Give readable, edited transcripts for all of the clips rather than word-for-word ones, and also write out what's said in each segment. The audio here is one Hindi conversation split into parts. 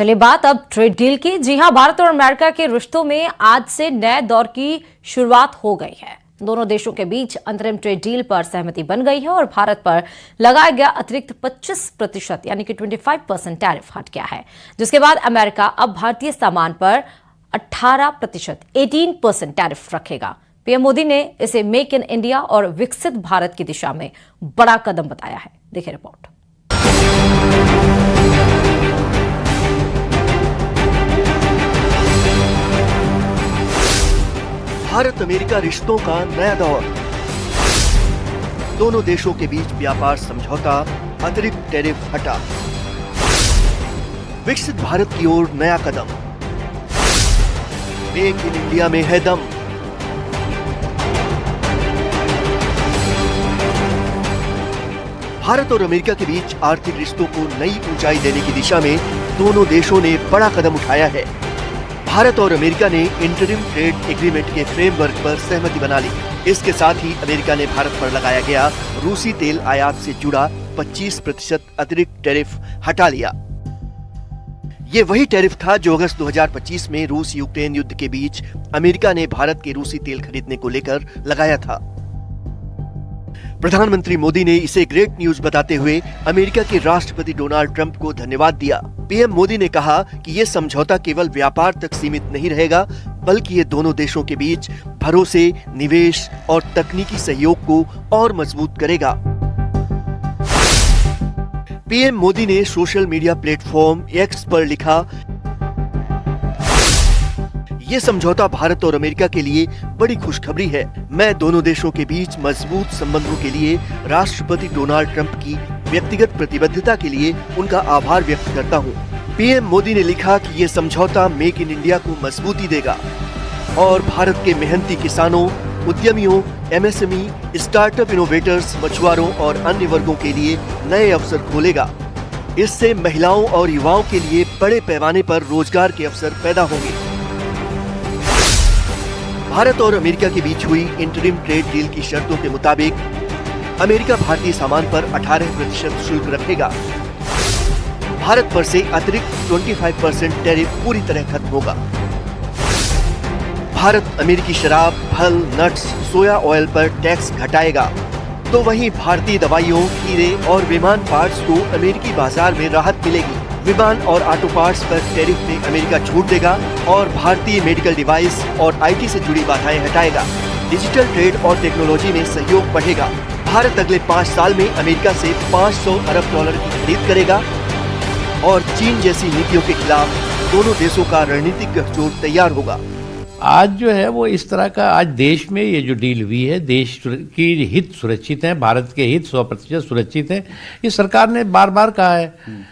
चलिए बात अब ट्रेड डील की। जी हां, भारत और अमेरिका के रिश्तों में आज से नए दौर की शुरुआत हो गई है। दोनों देशों के बीच अंतरिम ट्रेड डील पर सहमति बन गई है और भारत पर लगाया गया अतिरिक्त 25% यानी कि 25% टैरिफ हट गया है, जिसके बाद अमेरिका अब भारतीय सामान पर 18% टैरिफ रखेगा। पीएम मोदी ने इसे मेक इन इंडिया और विकसित भारत की दिशा में बड़ा कदम बताया है। देखिए रिपोर्ट। भारत अमेरिका रिश्तों का नया दौर। दोनों देशों के बीच व्यापार समझौता, अतिरिक्त टैरिफ हटा। विकसित भारत की ओर नया कदम। मेक इन इंडिया में है दम। भारत और अमेरिका के बीच आर्थिक रिश्तों को नई ऊंचाई देने की दिशा में दोनों देशों ने बड़ा कदम उठाया है। भारत और अमेरिका ने इंटरिम ट्रेड एग्रीमेंट के फ्रेमवर्क पर सहमति बना ली। इसके साथ ही अमेरिका ने भारत पर लगाया गया रूसी तेल आयात से जुड़ा 25% अतिरिक्त टैरिफ हटा लिया। ये वही टैरिफ था जो अगस्त 2025 में रूस यूक्रेन युद्ध के बीच अमेरिका ने भारत के रूसी तेल खरीदने को लेकर लगाया था। प्रधानमंत्री मोदी ने इसे ग्रेट न्यूज बताते हुए अमेरिका के राष्ट्रपति डोनाल्ड ट्रंप को धन्यवाद दिया। पीएम मोदी ने कहा कि ये समझौता केवल व्यापार तक सीमित नहीं रहेगा, बल्कि ये दोनों देशों के बीच भरोसे, निवेश और तकनीकी सहयोग को और मजबूत करेगा। पीएम मोदी ने सोशल मीडिया प्लेटफॉर्म एक्स पर लिखा, ये समझौता भारत और अमेरिका के लिए बड़ी खुशखबरी है। मैं दोनों देशों के बीच मजबूत संबंधों के लिए राष्ट्रपति डोनाल्ड ट्रंप की व्यक्तिगत प्रतिबद्धता के लिए उनका आभार व्यक्त करता हूं। पीएम मोदी ने लिखा कि ये समझौता मेक इन इंडिया को मजबूती देगा और भारत के मेहनती किसानों, उद्यमियों, एमएसएमई, स्टार्टअप इनोवेटर्स, मछुआरों और अन्य वर्गों के लिए नए अवसर खोलेगा। इससे महिलाओं और युवाओं के लिए बड़े पैमाने पर रोजगार के अवसर पैदा होंगे। भारत और अमेरिका के बीच हुई इंटरिम ट्रेड डील की शर्तों के मुताबिक अमेरिका भारतीय सामान पर 18% शुल्क रखेगा। भारत पर से अतिरिक्त 25% टैरिफ पूरी तरह खत्म होगा। भारत अमेरिकी शराब, फल, नट्स, सोया ऑयल पर टैक्स घटाएगा, तो वहीं भारतीय दवाइयों, हीरे और विमान पार्ट्स को अमेरिकी बाजार में राहत मिलेगी। विमान और ऑटो पार्ट्स पर टैरिफ में अमेरिका छूट देगा और भारतीय मेडिकल डिवाइस और आईटी से जुड़ी बाधाएं हटाएगा। डिजिटल ट्रेड और टेक्नोलॉजी में सहयोग बढ़ेगा। भारत अगले 5 साल में अमेरिका से $500 अरब की खरीद करेगा और चीन जैसी नीतियों के खिलाफ दोनों देशों का रणनीतिक गठजोड़ तैयार होगा। आज जो है वो इस तरह का, आज देश में ये जो डील हुई है, देश की हित सुरक्षित है, भारत के हित 100% सुरक्षित है। ये सरकार ने बार बार कहा है।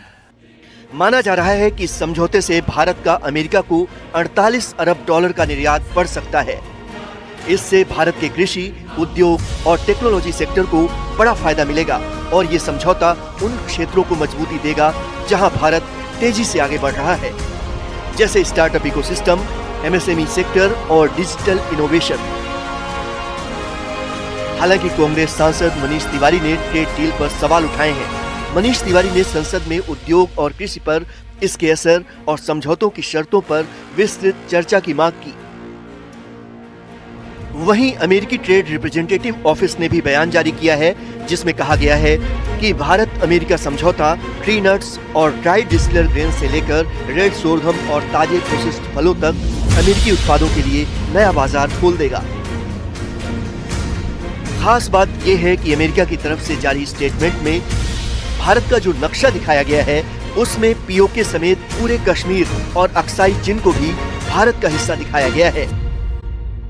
माना जा रहा है कि इस समझौते से भारत का अमेरिका को $48 अरब का निर्यात बढ़ सकता है। इससे भारत के कृषि, उद्योग और टेक्नोलॉजी सेक्टर को बड़ा फायदा मिलेगा और ये समझौता उन क्षेत्रों को मजबूती देगा जहां भारत तेजी से आगे बढ़ रहा है, जैसे स्टार्टअप इकोसिस्टम, एमएसएमई सेक्टर और डिजिटल इनोवेशन। हालांकि कांग्रेस सांसद मनीष तिवारी ने ट्रेड डील पर सवाल उठाए हैं। मनीष तिवारी ने संसद में उद्योग और कृषि पर इसके असर और समझौतों की शर्तों पर विस्तृत चर्चा की मांग की। वहीं अमेरिकी ट्रेड रिप्रेजेंटेटिव ऑफिस ने भी बयान जारी किया है, जिसमें कहा गया है कि भारत अमेरिका समझौता ट्री नट्स और ड्राई डिस्टिलर ग्रेन से लेकर रेड सोरघम और ताजे प्रोसेस्ड फलों तक अमेरिकी उत्पादों के लिए नया बाजार खोल देगा। खास बात यह है कि अमेरिका की तरफ से जारी स्टेटमेंट में भारत का जो नक्शा दिखाया गया है, उसमें पीओके समेत पूरे कश्मीर और अक्साई चिन को भी भारत का हिस्सा दिखाया गया है।